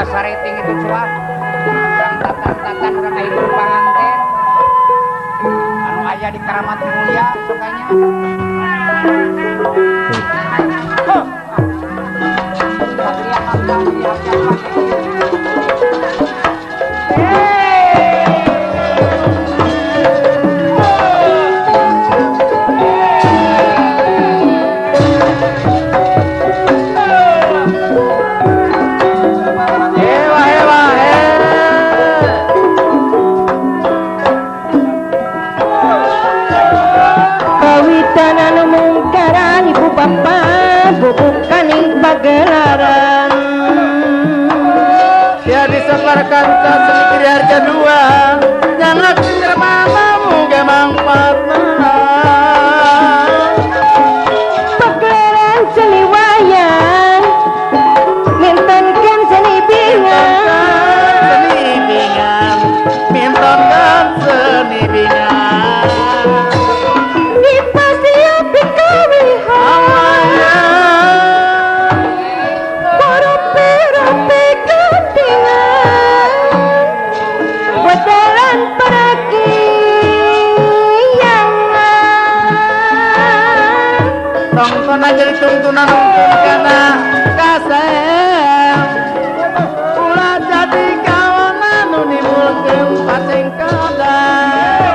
Sariting itu cuak orang tatan-tatan orang ibu panganten anu aja di Keramat Mulia sukanya Pagelaran ya disebarkan ke seni kiri harga dua jangan pinggir matamu gemang patah pagelaran seni wayang mintonkan seni bingan mintonkan seni bingan di pasti api kawihan jadi tuntunan karena kasem pula jadi kawanan unimbulkan pasing kadang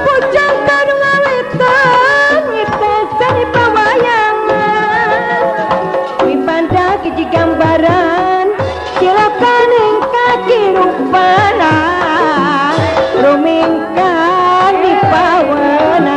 pujang kadung awetan ngitesan di pawayangan wipanda kiji gambaran silakan yang kaki rupana rumingkan di pawangan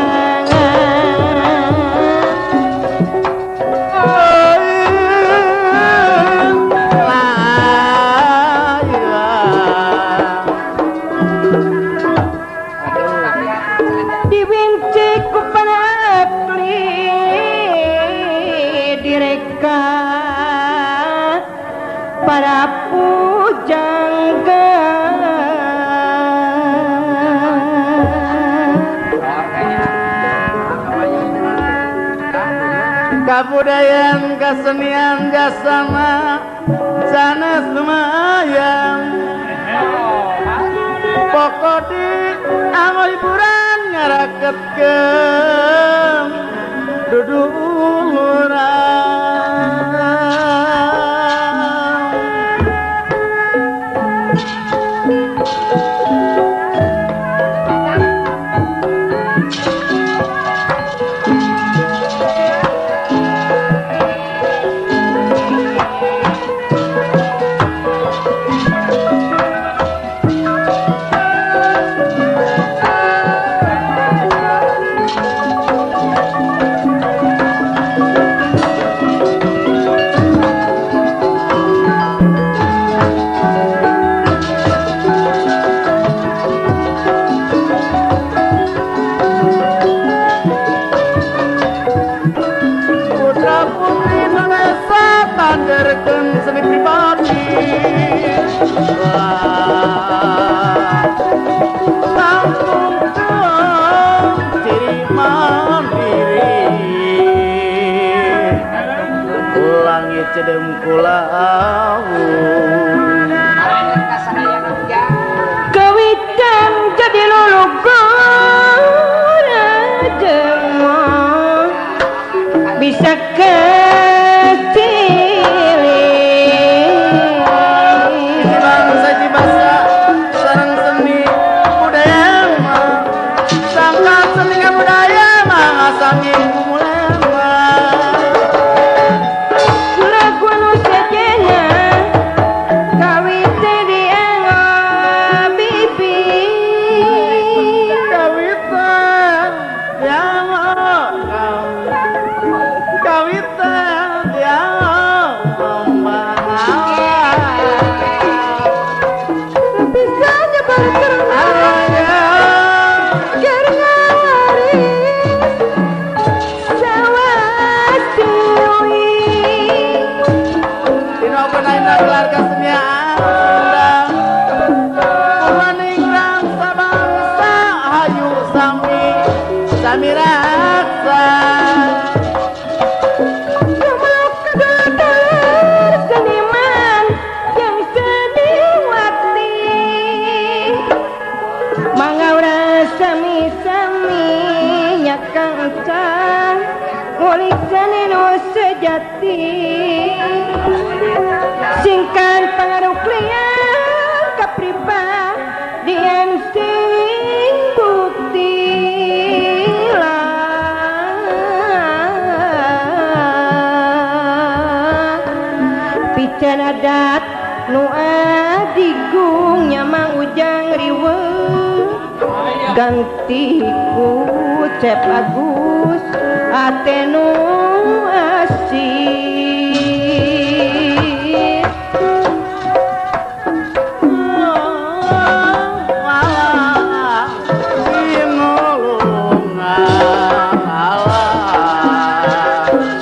para pujangga kabudayaan kesenian jasana sanes lumayan pokok di anu hiburan ngaraketkeun duduluran seni pribadi langsung ciri mandiri ulangi cedem kulau kawitan jadi lulugur jemah bisa bangsa di bahasa sarang seni budaya sangka sami sami rasa Gemelok kedadar seniman yang seniwati Mangaura sami-sami nyakang can ngulik sanenu sejati Singkan pengaruh klian kapribadian sing bukti Pican adat nu adigung nyamang ujang riwe ganti ku Cep Agus atenu asih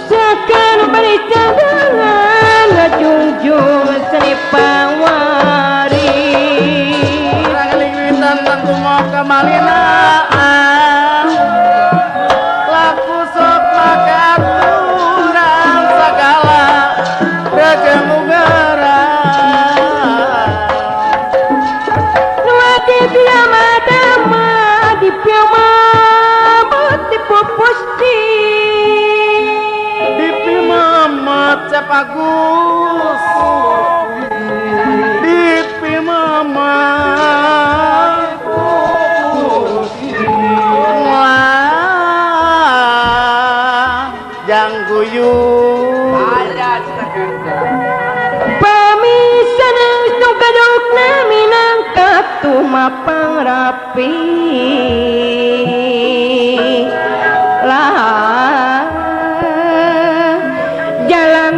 Sekan beri cadangan ngajungjung seni pawari Rangaliwitan tentu mau kemalina laku sok makaturan segala Raja Mugara Nuati piyama dama di piyama bati pupusti Dipi Mamat Cep Agus Dipi Mamat Wah Jangguyu Pamisan nu kadokna minangka tumapang rapi lah jalan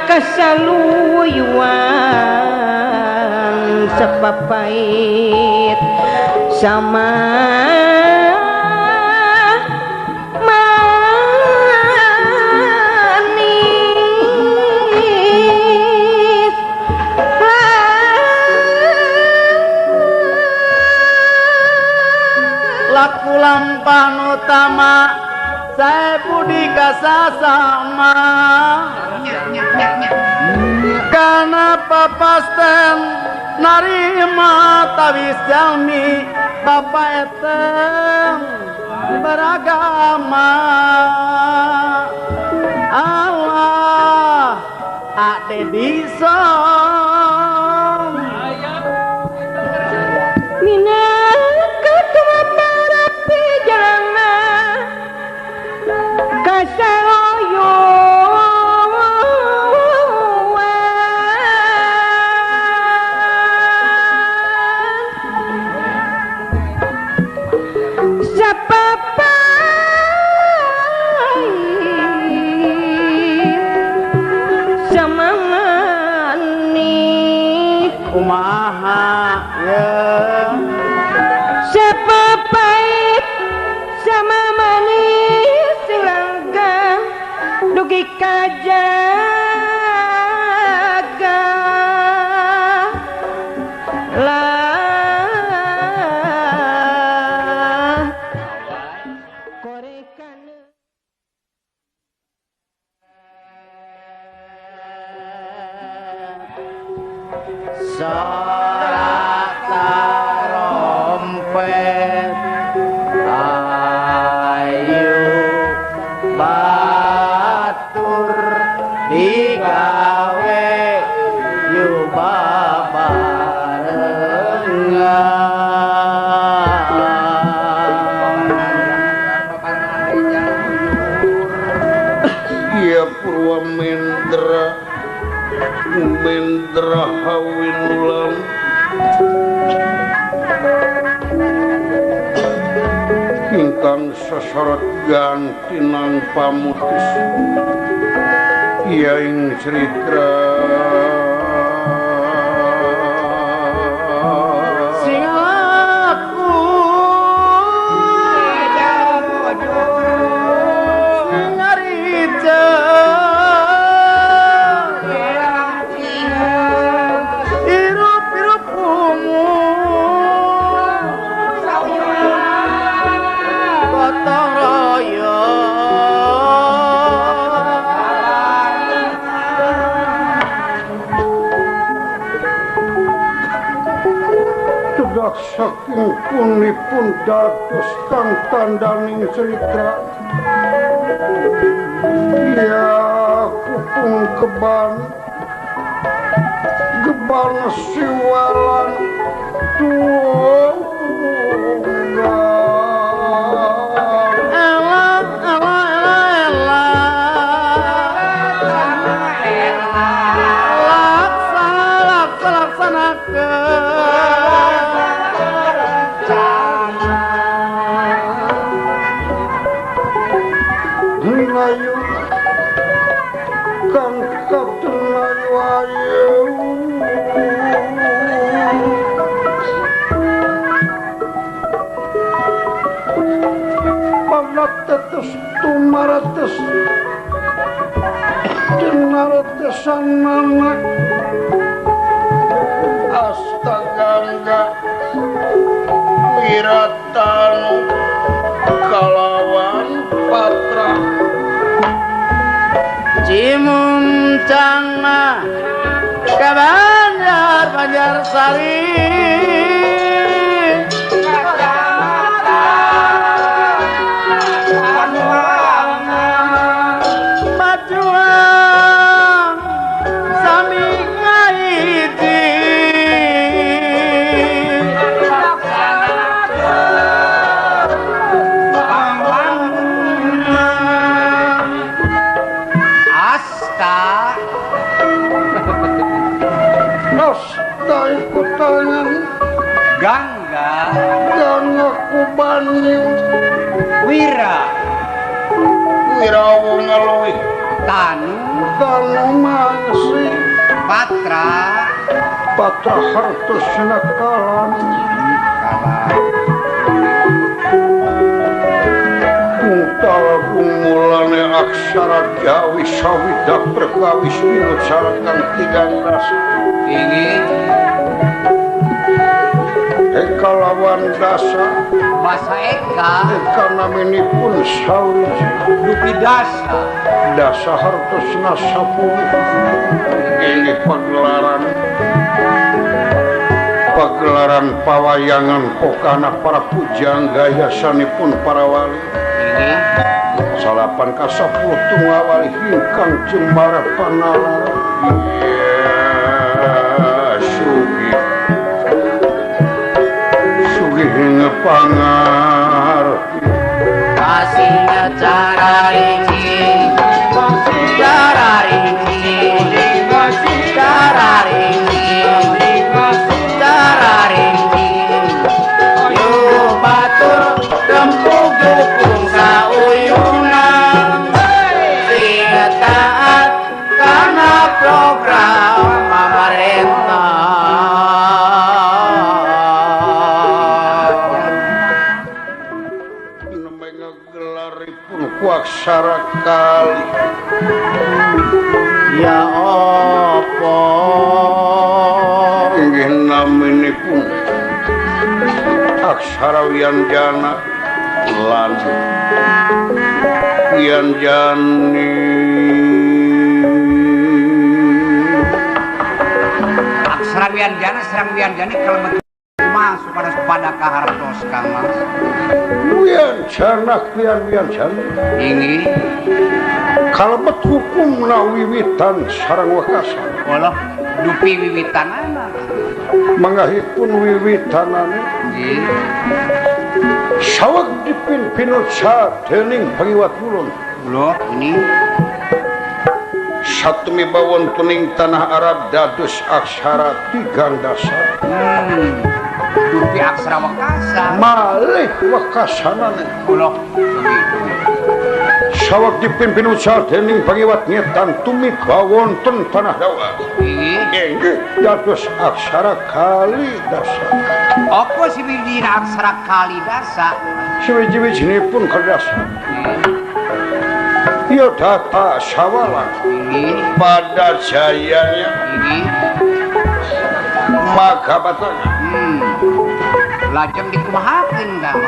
kasaluyuan sepapait sama manis laku lampah utama saya budi kasasama karena papasten narima tawis jalmi bapak eteng beragama Allah ade disong minangka tumapang rapi jalana kasaroyuan sapapai sama manis kumaha ya sepapait sama manis silangga dugi kajaga lah korekana sorak tarompet ayu batur digawe babarengan Iya Purwamendra Mendra Hawinulang ingkang sasarat gantinang pamutus Yaing Sritra sing aku ngarica irup-irup ungu gotong royong Tedak saking punipun dados kang tandaning cerita ya kupung keban geban siwalan tunggal Layu kang katelayu ayu panatetes tumarates dinaratesan nanak astagangga wiratanu kalawan patra Cimung cangma ke Banjar Sari Majuang sami ngaiti Gangga Gangga kubani Wira Wirawu ngeluih Tanu Mangsi Patra Hartosna kalan Kuntal gumulane aksara Jawi sawidak perkawis minusarakan 13 ingin Eka lawan dasa Basa Eka Eka naminipun sawiji Dupi Dasa Dasa hartosna 10 Ini pagelaran pawayangan pokana para pujangga yasanipun para wali ini salapan ka 10 tungawali hingkang jembara panalar sugih ngepangar kasihnya cara rinci cara rinci cara rinci cara rinci yuk batur rempuk dukung sauyunan sehingga taat karena program pemerintah ngegelaripun kuaksara kali ya apa inggih naminipun aksara wianjana lan wianjani Aksara Wianjana serang Wianjani kelemet masuk pada kahartos Kang Mas wianjana wianjana ini kalebet hukum na wiwitan sareng wekasan Allah dupi wiwitanana mangahipun wiwitanane saweg dipimpin sadening pangiwat ulun loh ini satemi bawon tuning tanah Arab dados aksara 3 dasar dupi aksara Wakasa malih wekasanane Allah saweg dipimpin sadening pangiwat ngetan tumiba wonten tanah Jawa ini inggih dados aksara Kalidasa apa si bidina aksara Kalidasa sewiji-wijinipun Kalidasa Yodata Sawala ini pada jayanya ini Magabatana lajeng dikumahakeun Kang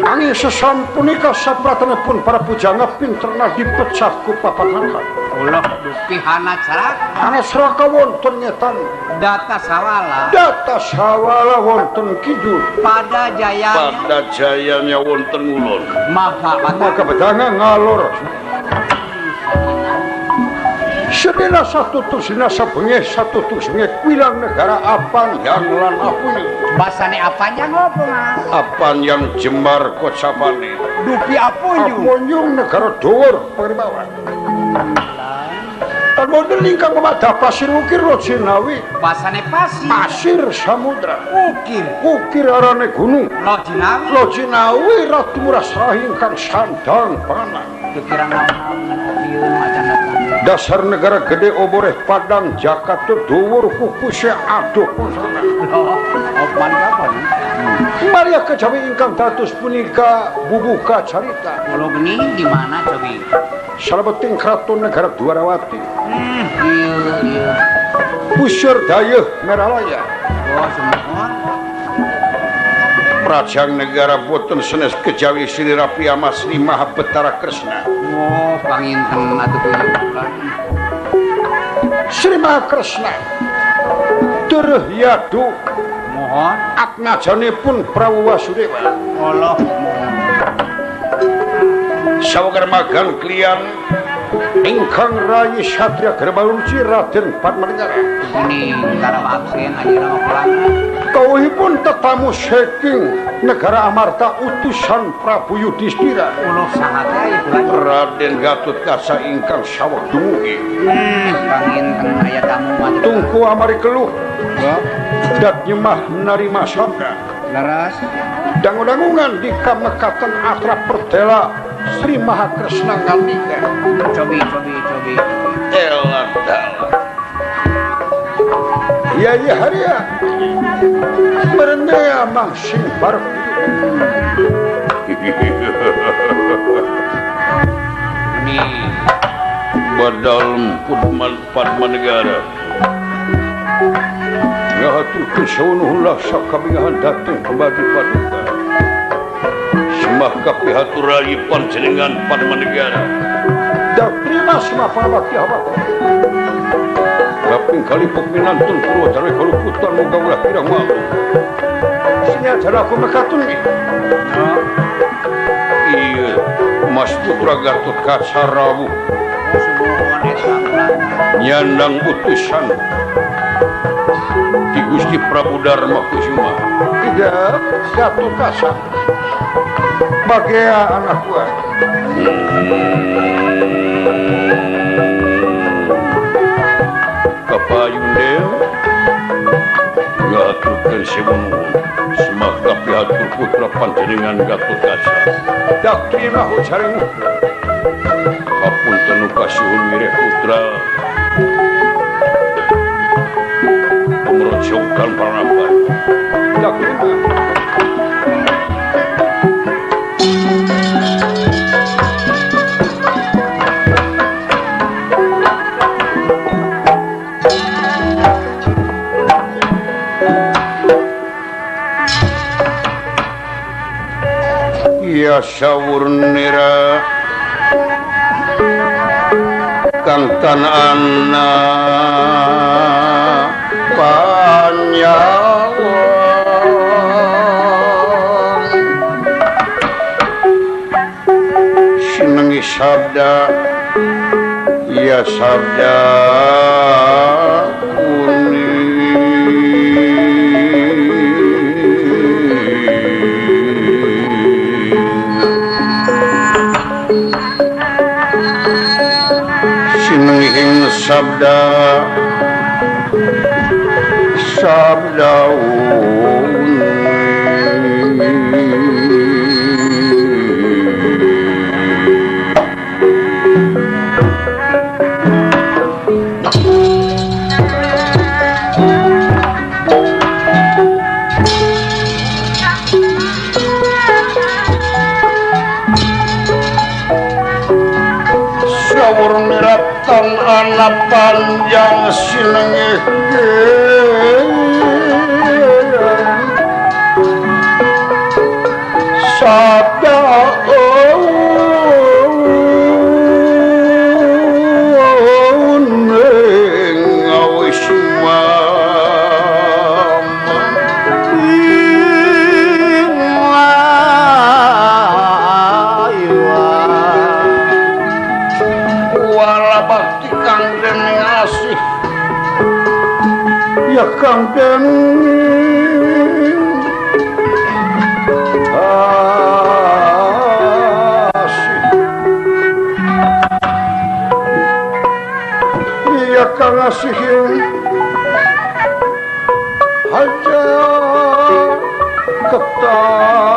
Mas Nanging sesampunika sapratanipun para pujangga pinterna dipecah ku papanganan. Ulah dupi hana cerak. Anes raka wonten ngetan. Data sawala wonten kidul. pada jayanya wonten ngulon. maka bedanga ngalor. Sedina satu tusina sabengi kuilang negara apan yang lan apun. basane apanya ngopo Mas? Apan yang jemar kocapane. Dupi apunyu. Apunyu negara dhuwur paribawan. Model ingkang kepada pasir ukir Lojinawi. Basane pasir samudra. Ukir arane gunung. Lojinawi ratu murasrahi ingkang sandang panah. Kira macan dasar negara gede oboreh padang Jakarta dhuwur kupuse aduh pusana. Maria kejawi ingkang dados punika bubuka carita. Kalau geni di mana cobi? Salebeting kraton negara Dwarawati. Iya. Busur dayeuh Meralaya. Oh, semua. Prajang negara boten senes kejawi Sri Rapi Amasri Maha Betara Kresna. Oh, panginten atuh bulan. Sri Maha Kresna. Tereh yadu Mohon aknajanipun Prabu Wasudewa. Allah. Sawagar magang klian ingkang rayi Satria Gerbaluci Raden Padmanegara. Ini negara absen aja pulang. Kawuhipun tetamu saking negara Amarta utusan Prabu Yudhistira. Ulah sahate bulan. Raden Gatotkaca ingkang saweg dumugi. Panginten aya tamu mati. Tungku amari keluh. Dat nyemah narima sabda. Laras Dangun-dangungan di kamekaten atrap perdela Sri Maha Kresna Kandika. cobi. Elah. Ya haria. Merenaya mangsing bareng. ini Badal Padmanegara. Ngahaturkeun saeunuhullah sakabingahan dateng kembali paduka. Semah kapihatur rayi panjenengan Padmanegara. Da prima semah pangabakti awak. Kaping kali pepinantun Purwodara kaluputan muga ulah kirang malu. Sinyajar aku mekatun nih. Iya, Mas Putra Gatotkaca rawuh nyandang utusan di Gusti Prabu Darma Kusuma. Tidak, Gatotkaca bagai anak gua. Kapayundel ngaturkeun semunuhun semah kapihatur putra panjenengan Gatotkaca. Dak terima hujaring kapunten kasuhun wireh putra pemrojokan parampan. Dak terima. Ya sawurnira kang tanana panyawa sinengi sabda ya sabda sabda anak panjang sinengih sabda Raden iya kang asihin aja ketarawa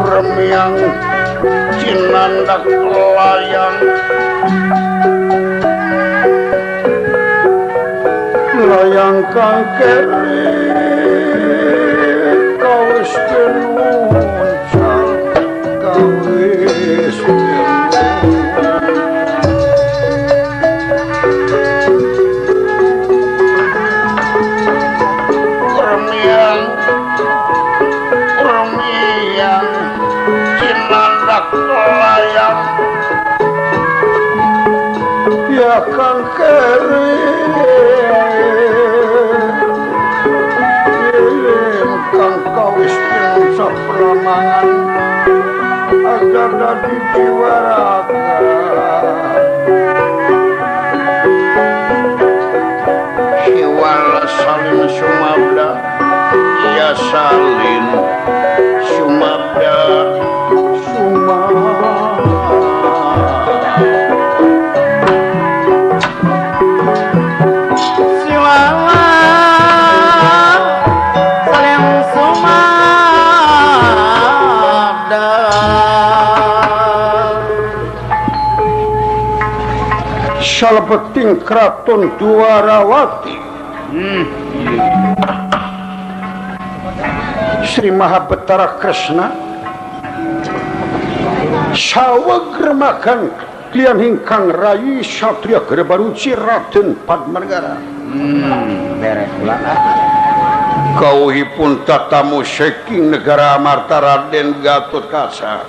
Remiang cinandak layang layang kang keri kawis pinuncang kawis layang ya kang keri kang kawis pinuncang pramangan agar dadi jiwaraga siwal salin sumabda ya salin sumabda Salebeting kraton Dwarawati Sri Mahabetara Kresna sawegremagan klian hingkang rayi satria Garabaruci Raden Padmanegara beres pula kauhipun tatamu saking negara Amarta Raden Gatotkaca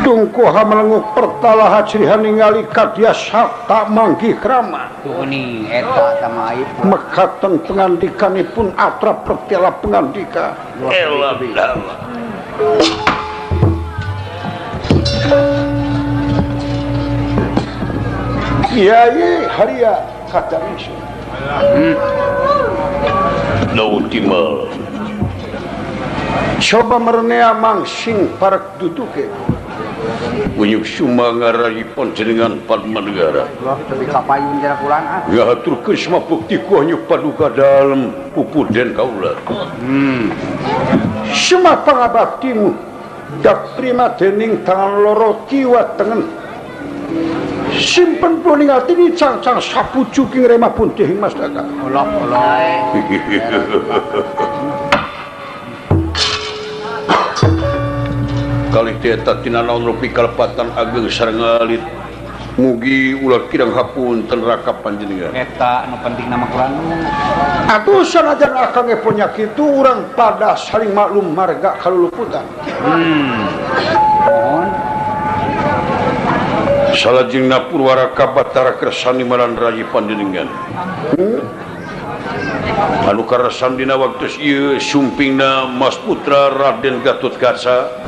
tungku hamelenguk pertalaha cirihan ningali kadya sakta manggih krama kuning eta sama aib mekaten pengandikanipun atra pertela pengandika elah Kiai Haria Kadamis Nautimal coba merenea mangsing parak duduke Unyuk sumangarayi panjenengan Padmanegara tapi kapayun jarak ulang ya haturkeun sama bukti ku hanyuk paduka dalam pupuden kaula semua pangabaktimu dak terima dening tangan loro kiwa tengen simpen puning ati ni cang-cang sapuju king remah puntih mas daka olok kali tieta tinanaon rupi kalepatan ageng sareng alit mugi ulah kirang hapunten raka panjenengan eta anu penting nama Quran atuh sanajan akang punya kitu urang pada saling maklum marga kaluluputan mohon salajengna Purwaraka Batara kersani maran rayi panjenengan anu karasan dina waktu ieu sumpingna Mas Putra Raden Gatotkaca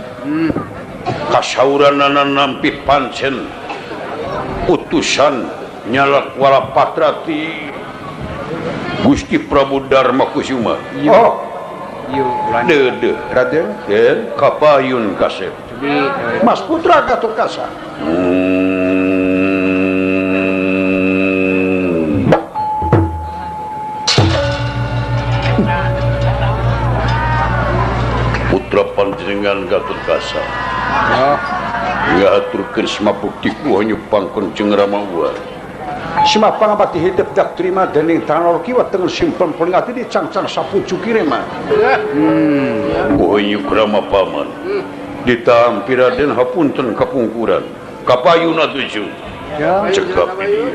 kasauranana nampi pancen utusan nyalak wala patrati Gusti Prabu Dharma Kusuma oh dede Raden kapayun kasep Mas Putra Gatotkaca putra panjenengan Gatotkaca ngaturkeun sama bukti ku hanya pangkonjeng Ramawa semua pangabati hidup dak terima dening tangan kiwa tengen simpen pengati di cang-cang sapuju kirema hanya Rama paman ditampir Raden hapunten kapungkuran kapayuna tujuh cegap ieu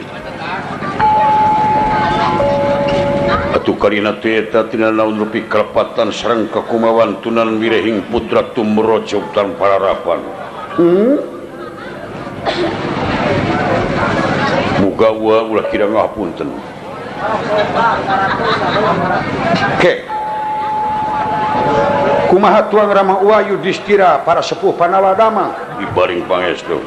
atuh karina teh eta tina naon rupi kalepatan sareng kakumawan tunan wirehing putra tumroja utan pararapan muga ulah kira ngapunten ke kumaha tuang Rama Yudhistira para sepuh Panawadama dibaring pangestu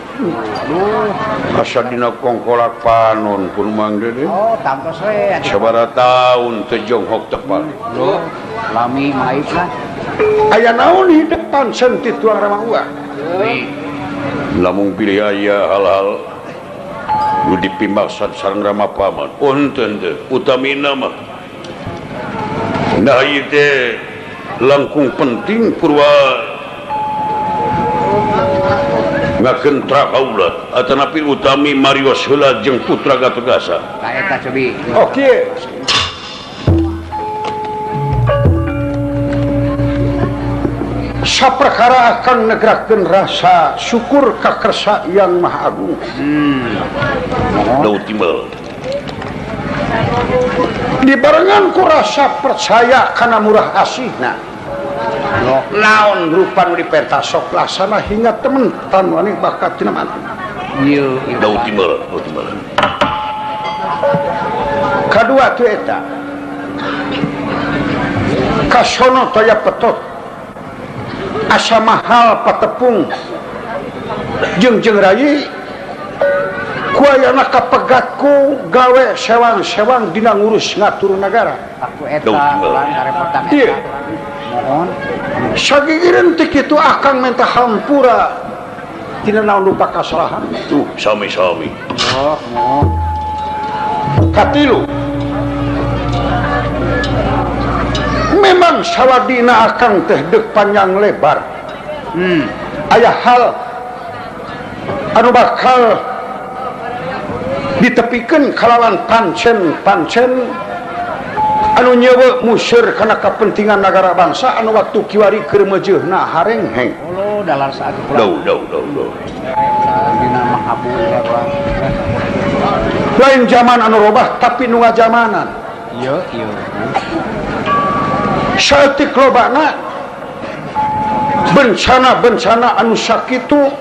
asa dina kongkolak panon pun mang dede Oh, tangtos we. sabaraha taun teu jonghok tepal Lami maif lah. aya naon di depan senti tuang Rama lamun pilih aya hal-hal nu dipimaksad sareng Rama Paman punten teh utamina mah nah ieu teh langkung penting purwa ngagentra kaulat atanapi utami marios heula jeung putra Gatotkaca Ka eta cobi. oke saperkara akan negerakeun rasa syukur ka Kersa yang Maha Agung Dautimal dibarengan ku rasa percaya kana murah asihna naon rupa nu diperintah sok laksana hingga temen tan wani bakat tina mana Ieu Dautimal kadua tu eta kasono taya petot asa mahal patepung jeung rayi kuayana kapegatku gawe sewang-sewang dina ngurus ngatur negara aku eta lan karepotan iya eta. Mohon sagigireun teh kitu akang minta hampura tina naon lupa kasalahan tuh sami-sami oh mohon katilu memang sawadina akang teh deuk panjang lebar aya hal anu bakal ditepikeun kalawan pancen anu nyewe museur kana kapentingan negara bangsa anu waktu kiwari keur meujeuhna harengheng ulo dalar saat dau dina mahabu lain zaman anu robah tapi nu ngajamanan ieu saeutik lobana bencana anu sakitu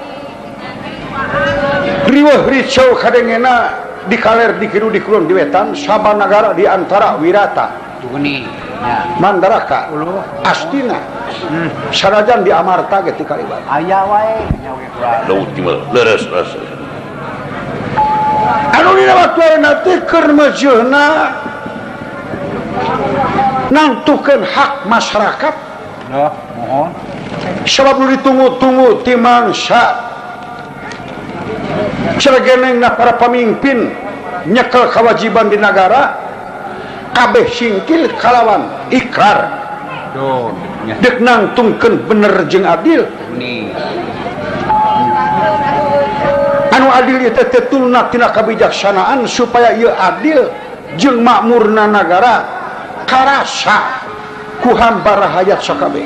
riweuh ricau kadengena dikaler dikiru dikulon di wetan sabana negara di antara Wirata tuguni nya Mandaraka Astina sarajan di Amarta ge ti kalibat aya wae nya we kurang Dautimal leres anu dina waktueuna teh keur meujeuhna nangtukeun hak masyarakat mohon sebab nu ditunggu-tunggu ti mangsa seragenengna para pemimpin nyekel kewajiban di negara kabeh singkil kalawan ikrar dek nangtungkeun bener jeung adil ini anu adil ieu teh tetulna tina kabijaksanaan supaya ieu adil jeung makmurna negara karasa ku hamba rahayat sakabeh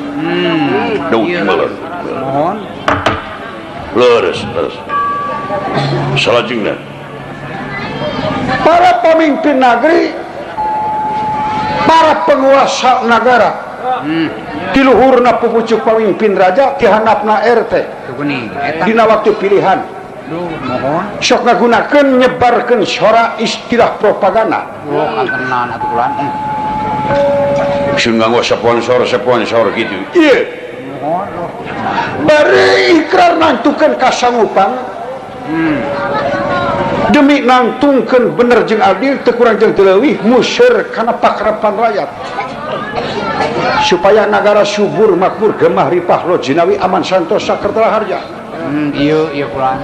mohon leres salajengna para pemimpin negeri para penguasa negara di luhurna pupucuk pemimpin raja ti handapna RT tuguni eta dina waktu pilihan mohon sok ngagunakeun nyebarkeun sora istilah propaganda kantenan atuh kulan sun nganggo sponsor gitu iya mohon bari ikrar nangtukeun kasanggupan demi nangtungkeun bener jeung adil teu kurang jeung teu leuwih museur kana pakarapan rakyat supaya negara subur makmur gemah ripah lojinawi aman santosa kertela harja ieu kulan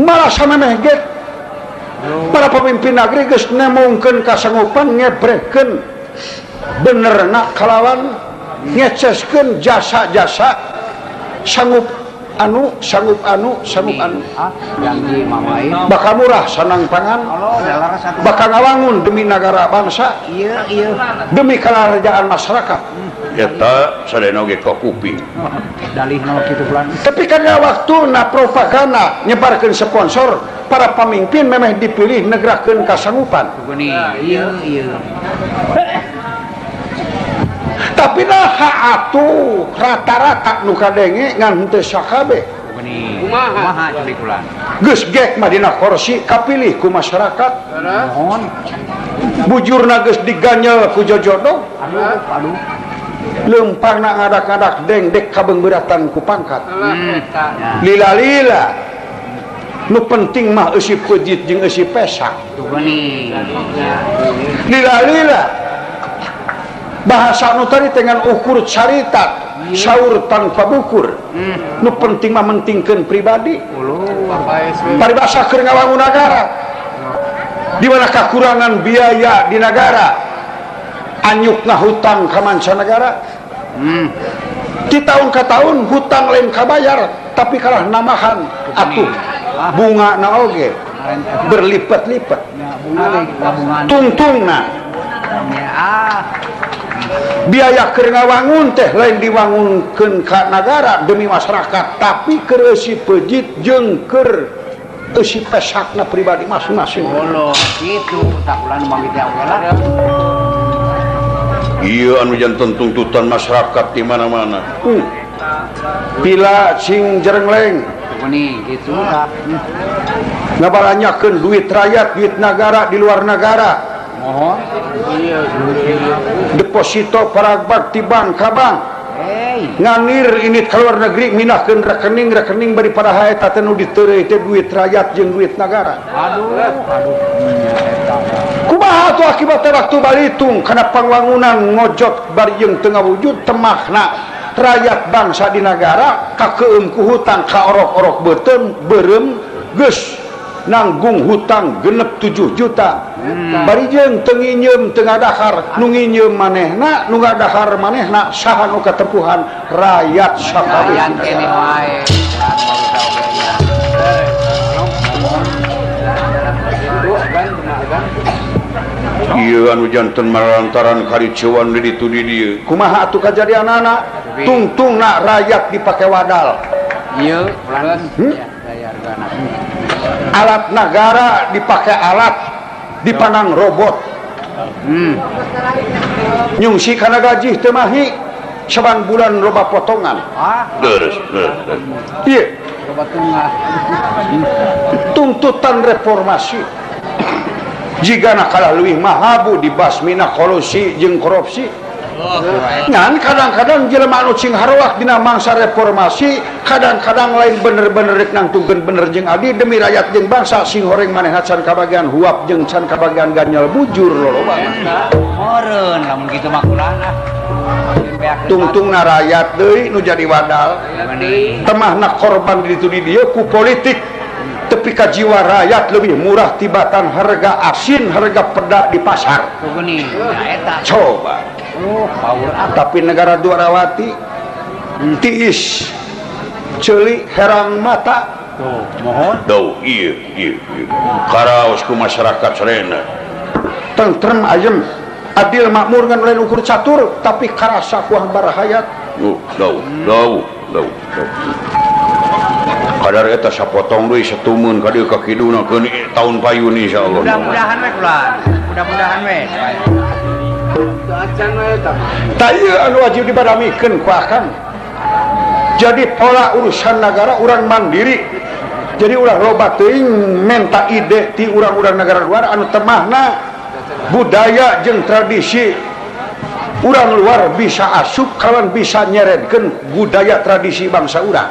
malah samemeh ge para pemimpin negeri geus nemongkeun kasanggupan ngebrekeun benerna kalawan ngeceskeun jasa-jasa sanggup anu janji mamai bakal murah sanang pangan Allah dalar satu bakal ngawangun demi negara bangsa ieu demi kelarjaan masyarakat eta sadayana oge ka kuping dalih no kitu kulan tapi kana waktu na propaganda nyebarkeun sponsor para pemimpin memang dipilih negerakeun kasanggupan. Gini, iya. Tapi nah atuh rata-rata nu kadenge ngan teu sakabeh. Gini, kumaha jadi kulan. Geus gek mah dina kursi kapilih ku masyarakat. Mohon. Bujurna geus diganyel ku jojodoh. Aduh. Leumpangna ngadak-ngadak deng dek kabeungbeuratan ku pangkat. Ya. Lila-lila. Nu penting mah eusi peujit jeung eusi pesak. Gini. Lila-lila. Bahasa nu tadi dengan ukur caritat, saur tanpa bukur. Nu penting mah mentingkeun pribadi. Paribasa keur ngawangun nagara. Di mana kekurangan biaya di negara. Anyukna hutang ka mancanagara. Di tahun ke tahun hutang lain kabayar, tapi kalah namahan atuh bunga na oge berlipat-lipat. Tungtungna. Biaya keur ngawangun teh lain diwangunkeun ka negara demi masyarakat, tapi keur eusi peujit jeung keur eusi pesakna pribadi masing-masing. Bolo itu tak ulah nu mamit oge lah. Iya anu janten tuntutan masyarakat di mana-mana. Pila sing jerengleng. Gini, gitu dah. Ngabalanyakeun duit rakyat, duit negara di luar negara. Mohon. Deposito parabak ti bank ka bank. Hey. Nganir ini ke luar negeri minahkeun rekening daripada haeta teh nu diteureuy teh duit rakyat jeung duit negara. Aduh. Kumaha atuh akibatna waktu balitung kana pangwangunan ngojot bari jeung teu ngawujud temahna rakyat bangsa di negara kakeum ku hutang ka orok-orok beureum geus nanggung hutang genep 7 juta. Bari jeung teu nginyeum teu ngadahar, nu nginyeum manehna, nu ngadahar manehna saha nu katempuhan rakyat sakabeh. Yang kene wae. Iya anu janten marantaran kariceuan di ditu di dieu. Kumaha atuh kajadianana? Tungtungna rakyat dipake wadal. Iya, ulang. Ya, hargana. Alat negara dipake alat dipandang robot. Nyungsi kana gaji teu mahi saban bulan loba potongan. Terus. Ieu Coba tungah. tuntutan reformasi. Jigana kalah leuwih mahabu dibasmina kolusi jeung korupsi. Ngan kadang-kadang jelema anu cing harwah dina mangsa reformasi kadang-kadang lain bener-bener rek nangtungkeun bener jeung adi demi rakyat jeung bangsa sing horeng manehna can kabagian huap jeung can kabagian ganyel bujur loloba. Meureun lamun kitu mah kulana. Tungtungna rakyat deui nu jadi wadal. Temahna korban di ditu di dieu ku politik. Tapi ka jiwa rakyat lebih murah tibatan harga asin, harga peda di pasar. Gini, eta. Coba. Tapi negara Dwarawati tiis ceuli herang mata. Tuh, mohon. Iya. Karaos ku masyarakat sarena. Tentrem ayem, adil makmur ngan lain ukur catur, tapi karasa kuah barahayat. Dau. Kadar eta sapotong deui satumun ka dieu ka kiduna keun taun payun insyaallah. Mudah-mudahan we kulan. Mudah-mudahan we. Tak iya anu wajib dibadamikeun ku akang. Jadi pola urusan negara urang mandiri. Jadi ulah loba teuing menta ide ti urang-urang negara luar anu temahna budaya jeung tradisi urang luar bisa asup kawan bisa nyeredkeun budaya tradisi bangsa urang.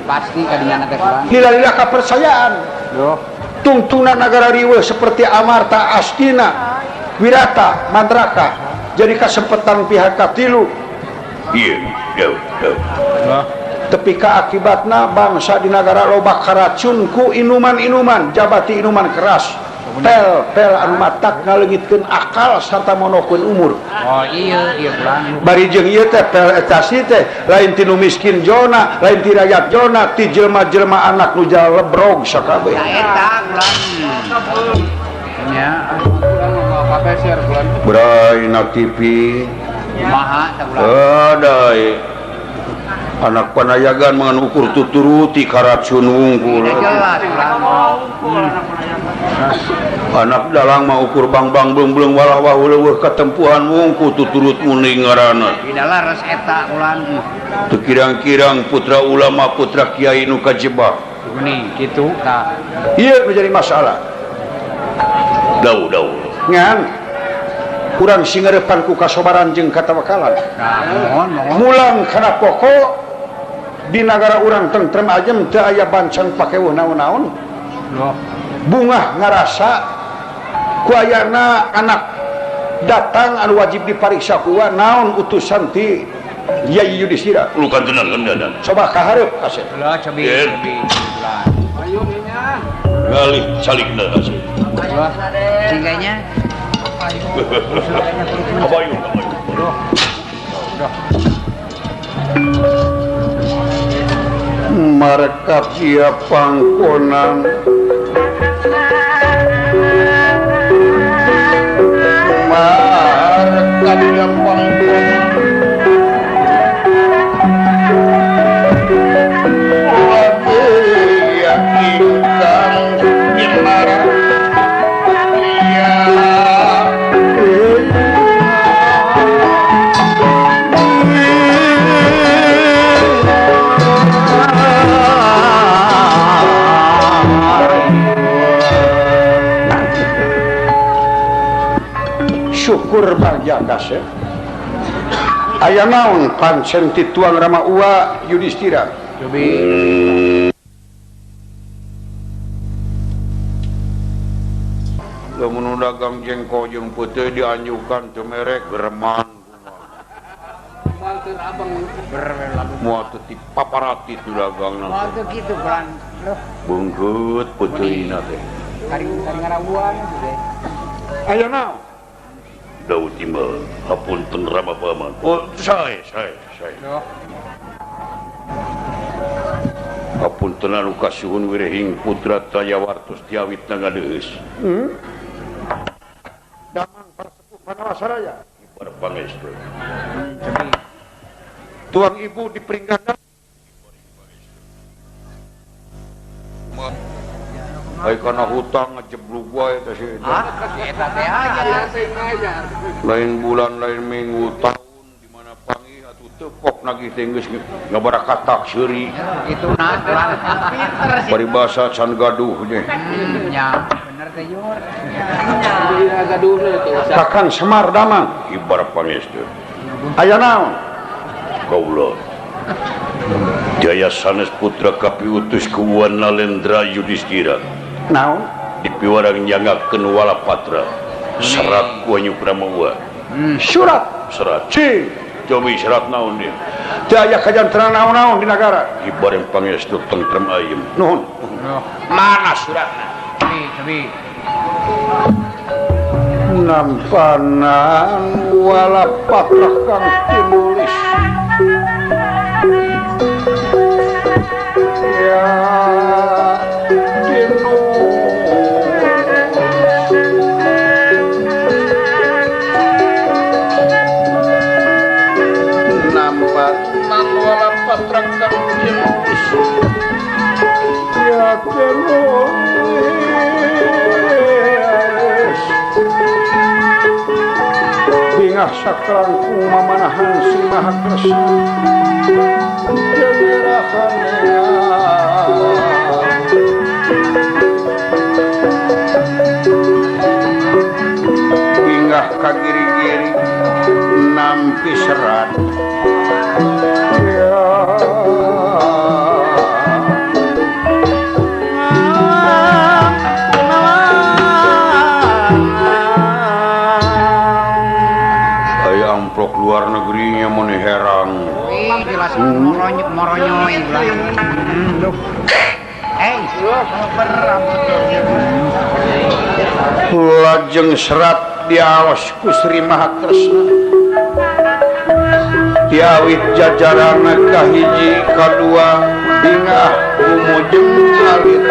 Pasti kadinya teh kulan. Lila-lila kepercayaan. Yo. Tungtungna negara riweuh seperti Amarta, Astina, Wirata, Mandraka. Jadi kesempatan pihak katilu. Iya. Tepi ka akibatna bangsa di negara loba karacun ku inuman-inuman, jabati inuman keras. Pel anu matak ngaleungitkeun akal sarta monokeun umur. Oh iya kulan. Bari jeung ieu teh pel etasi teh lain ti nu miskin jona, lain ti rakyat jona, ti jelema-jelema anak nu jalebrog sakabeh. Eta kulan. Ya. Brai na TV. Maha ta kulan. Adai. anak panayagan mangan ukur tuturuti karacun wungkul jelas anak dalang mah ukur bang belum walah wahuleuh ketempuhan wungku tuturut muning ngaranna Inilah res eta ulan teu kirang-kirang putra ulama putra kiai nu kajebak gini gitu tak ieu menjadi masalah dau ngan kurang singerepan ku kasobaran jeung katawakalan mohon mulang kana pokok di negara urang tentrem ajem teu aya bancan pake naon-naon bunga ngarasa ku ayana anak datang anu wajib dipariksa ku naon utusan ti Yai Yudhistira lu kantenan kendanan coba kahareup asep lah cobi ayo nya ngalih salikna asep singganya kabayun mareka dia pangkonan mareka dia pangkonan syukur bahagia kasih aya naon pancen ti tuang Rama Uwa Yudhistira cobi lamun dagang jengkol jeung peuteul dianjukan teu merek gereman moal teu ti paparati tu dagangna mau tuh gitu pelan beungkeut peuteulina teh kari ngarabuan gitu aya naon Daud Timbal, hapunten Rama Paman. Oh, saya. Hapunten anu kasuhun wirehing putra Tayawartos tiawit nangadeus. damang parsepuh Manawasaraya Para pangestu. tuang ibu diperinggan Ai kana hutang ngejeblug wae teh si eta teh aja lain bulan lain minggu tahun di mana pangi atuh teu pok nagih teh geus ngabarakat seuri itu nah pinter sih paribasa can gaduh nya ya bener teh Yur Kakang Semar Damang ibarat pangestu aya naon kaula Jaya sanes putra kapiutus ku Nalendra Yudhistira naon dipiwarang nyangakeun walapatra serat ku Anyu Pramawa surat serat cobi serat naon dia teu aya kajantenan naon-naon di negara ibareng pangestu tentrem ayem nuhun mana suratna cobi nampanan walapatra kang tinulis ya nampanan walapatra kang tinulis ya tinulis bingah sakrangku mamanahan si Maha Kresna jagerahanea bingah kagiri-giri nampi serat ya luar negerinya meni heran jelas moronyoy lajeng serat diawas ku Sri Maha Kresna tiawit jajarana kahiji kadua bingah kumujeng alit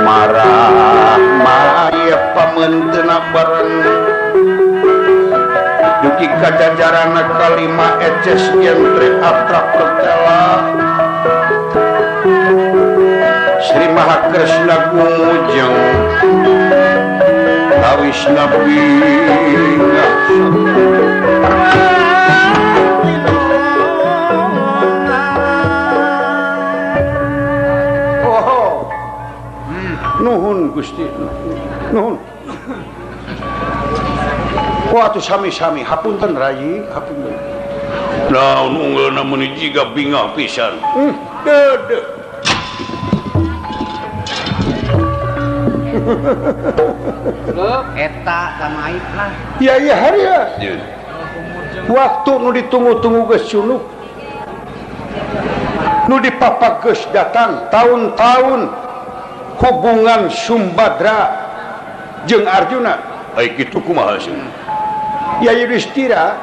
marah maya pamenteuna bareng Mugi kajajarana kalima eces genre atra pertela Sri Mahakresna Gumujeng Awis Nabi Oh nuhun Gusti nuhun Watu sami-sami hapunten Rayi hapunten naon unggalna mun jiga bingah pisan dede eta sama aib lah ya iya hari ya waktu nu ditunggu-tunggu geus sunuk nu dipapak geus datang tahun-tahun hubungan Sumbadra jeung Arjuna ai kitu kumaha sih ya Yudhistira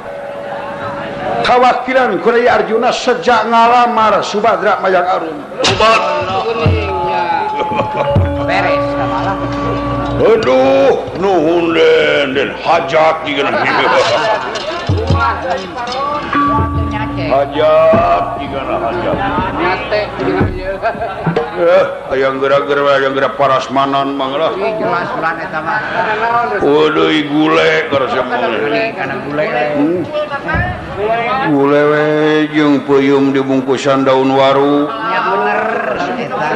kawakilan ku Rai Arjuna sejak ngalamar Subadra mayang arum obat beres malah aduh nuhun den hajat digana hajat digana hajat nyate yang gerak parasmanan manglah jelas bulan eta mah waduh gule kana gule gule we jeung peuyeum dibungkusan daun waru nya bener eta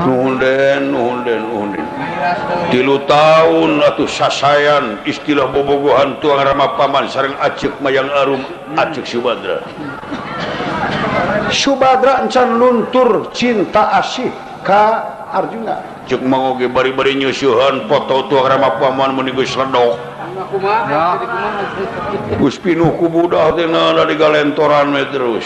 nuhun den 3 tahun atuh sasayan istilah bobogohan tuang rama paman sareng acek mayang arum acek Subadra Subadra encan luntur cinta asih ka Arjuna cek mangoge bari-bari nyusuhan foto tuang rama paman mun geus ledok geus pinuh ku budah teh na di galentoran we terus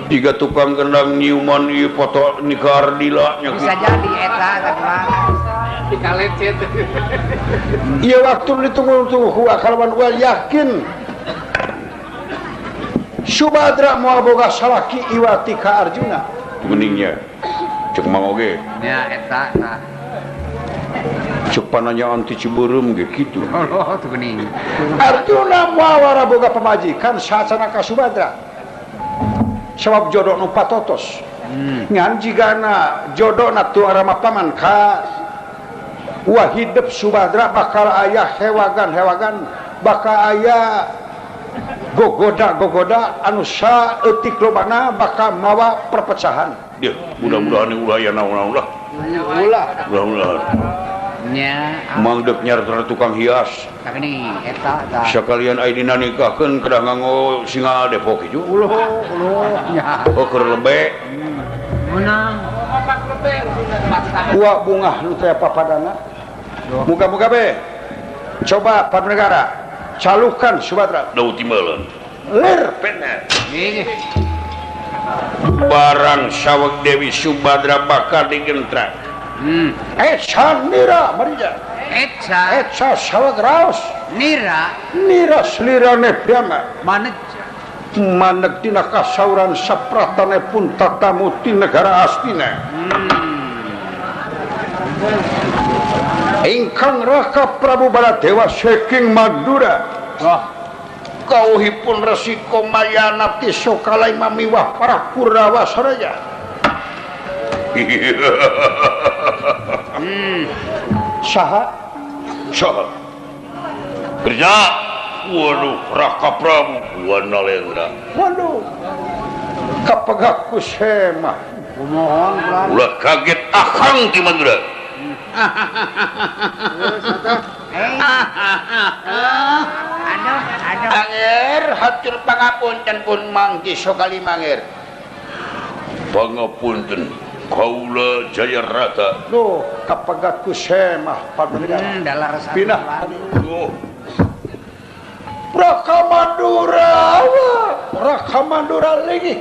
tiga tukang gendang nyiuman ieu foto nikah Ardila nya bisa jadi eta dikalecet ieu waktu ditunggu-tunggu ku akalawan ulah yakin Subadra moal boga salaki iwati ka Arjuna geningnya cek mangoge nya eta cek pananyaan ti Ciberem ge kitu oh tuh geuning Arjuna moal wara boga pamajikan saacana ka Subadra sabab jodoh nu patotos ngan jigana jodoh na tuang rama paman ka wah hidup Subadra bakal aya hewagan bakal aya gogoda anu saeutik lobana bakal mawa perpecahan dia mudah-mudahan ulah ya naon ulah mudah-mudahan nya mangdek nyar tukang hias geuning eta sekalian aya dina nikahkeun kedah nganggo singa Depok ieu uluh nya keur lebe menang buah bunga nu teh papadana muga-muga be coba Padnegara calukan Subadra daud timbalan lir bener barang saweg Dewi Subadra bakal digentrak Nira marija Etsa saweg raos Nira slirane piama maneg maneg dina kasauran sapratane pun tatamu ti negara Astina ingkang Raka Prabu Baladewa saking Madura kauhipun Resi Komayana ti sokalai mamiwah para Kurawa saraya saha kerja waduh Raka Prabu Wanalendra waduh kapegak ku semah kumohon ulah kaget akang ti Madura aduh Anger hatur pangapunten pun manggi sokali mangir pangapunten kaula Jayarata duh kapegat ku semah Padnegara dalar satu pinah oh Raka Mandura lagi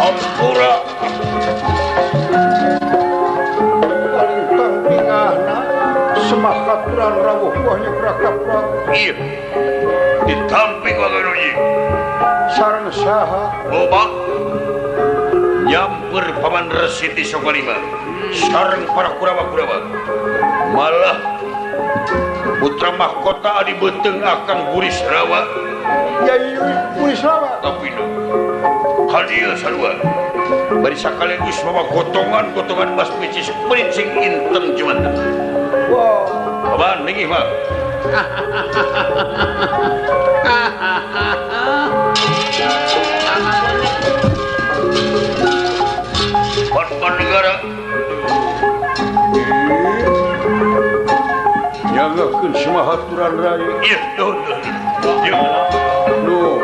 Ampura Kalintang bingahna semakaturan rawuh buahnya Raka Prabu. iya ditampi ku aganuji Sareng saha loba nyamper paman Resi di Sokalima sareng para kurawa-kurawa malah putra mahkota adi beteng akan Buris Rawa Yai Buris Rawa. tapi hadir sarua bari sakaligus bawa gotongan mas picis princing inteng cuman Wow. paman ningih mah Pan negara Nyagakeun semahaturan raya. iya doh Nuh.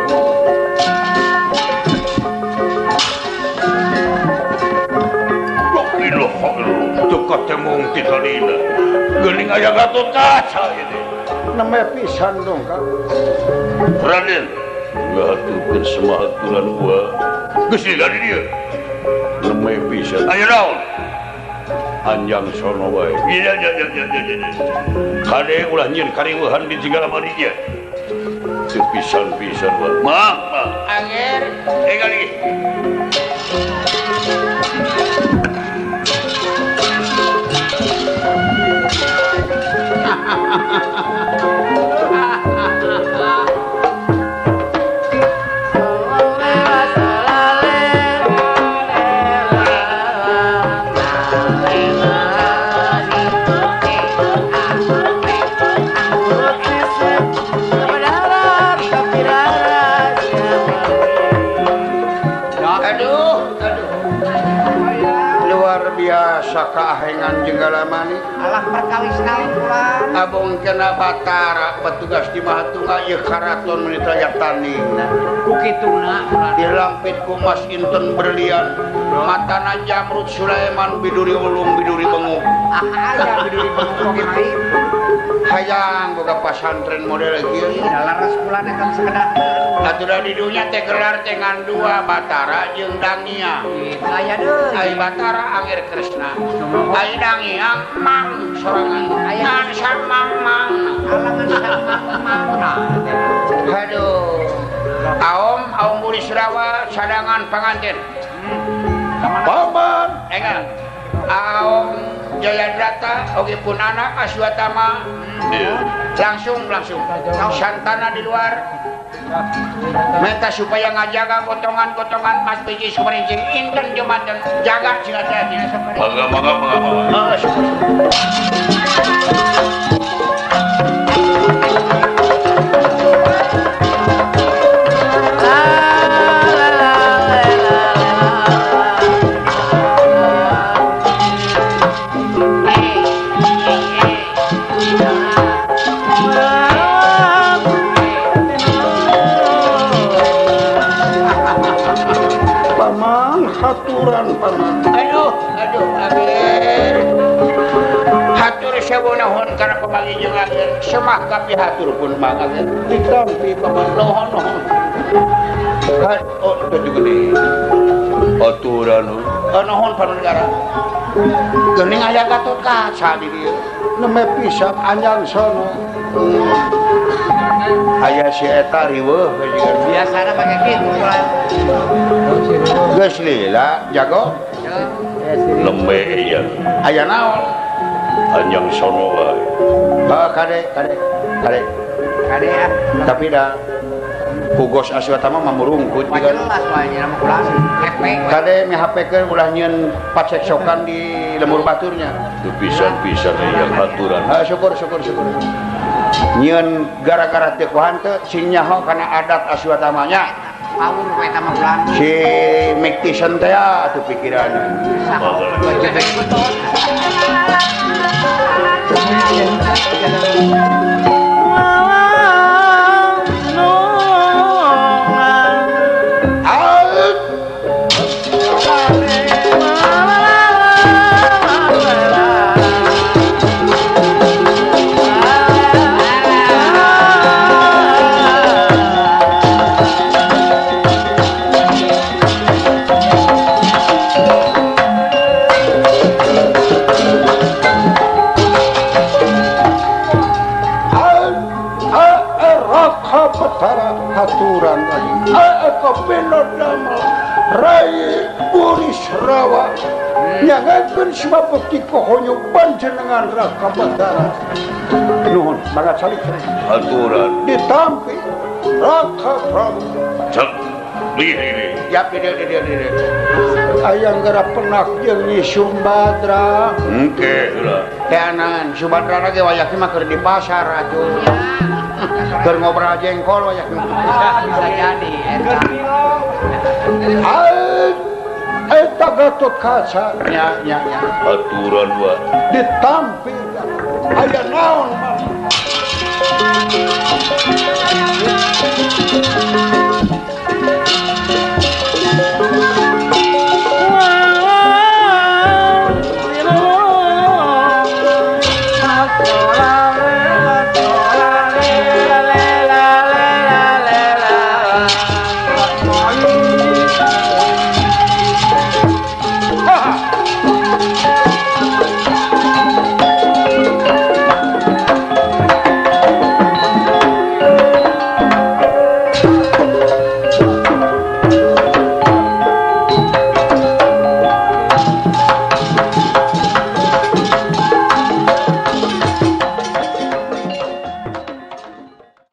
Tukar temung titalina gening aya Gatot Kaca ini Namanya pisan dong Kang. Raden ngatukeun semahaturan gua geus dari dia Namanya pisan. aya naon Anjang sono wae. iya kade ulah nyieun kariweuhan di Jigalamani ieu Teu pisan-pisan wae. mang anger kali Luar biasa keahengan Jenggalamani. Alah perkawis naon ulah. Abong kena Batara petugas di Mahatunga ieu karaton menitra yataningna. Ku kituna ulah. Dilampit ku Mas Inten berlian. Matana Jamrud Sulaiman biduri ulung biduri benguk. Aya biduri bengkok main. Hayang boga pasantren model kieu. Laras kula nekan sekedar. Aturan di dunia teh gelar teh ngan dua Batara jeung Dangia. Aya deui. Ai Batara Angger Kresna. Ai Dangia Mang sorangan. Aya samang mang. Alangan sama. Aduh. Aom Buris Rawa sadangan panganten. Paman. Enggak. Aom Jayadrata oge pun anak Aswatama. Langsung. Santana di luar. Minta supaya ngajaga gotongan Mas Piji Superinci Inten Jumanten jaga sing hati-hati. mangga Syukur. Paman haturan paman. Aduh, amin. Hatur sewu nuhun kana pamanggi jeung agen. Semah kapi hatur pun mangagen. Ditampi paman nuhun. Oh, itu juga nih. aturan Nuhun panegara. Geuning aya Gatot Kaca di dieu. Nemeh pisan anjang sono. Aya si eta riweuh Biasana pake kitu ulah. geus lila jago. lembe iya Aya naon? anjang sono wae Kade. Kade ya. Tapi dah Pugos Aswatama mamurungkut Wah jelas wae nama kula. Efek. Kade mihapekeun ulah nyieun paceksokan di lemur baturnya. itu pisan-pisan yang aturan Syukur. Nyieun gara-gara teu kuhan teu sing nyaho kana adat Aswatamanya. Pawur we eta mah ulah. Si Miktisen teh atuh pikiranna. Batara haturan lagi eko bener damel Rai Buris Rawa nyangakeun semua bekti kohonyo panjenengan Raka Batara nuhun banget salik haturan ditampi Raka Prabu cek diri Ya dia. ayang gara penak jeung Nyi Sumbadra engke lah Teanan Subadra lagi wayaknya mah keur di pasar atuh. Keur ngobrol jengkol wayaknya. Bisa jadi eta. eta Gatot Kaca Ya. haturan wa ditampi aya naon mah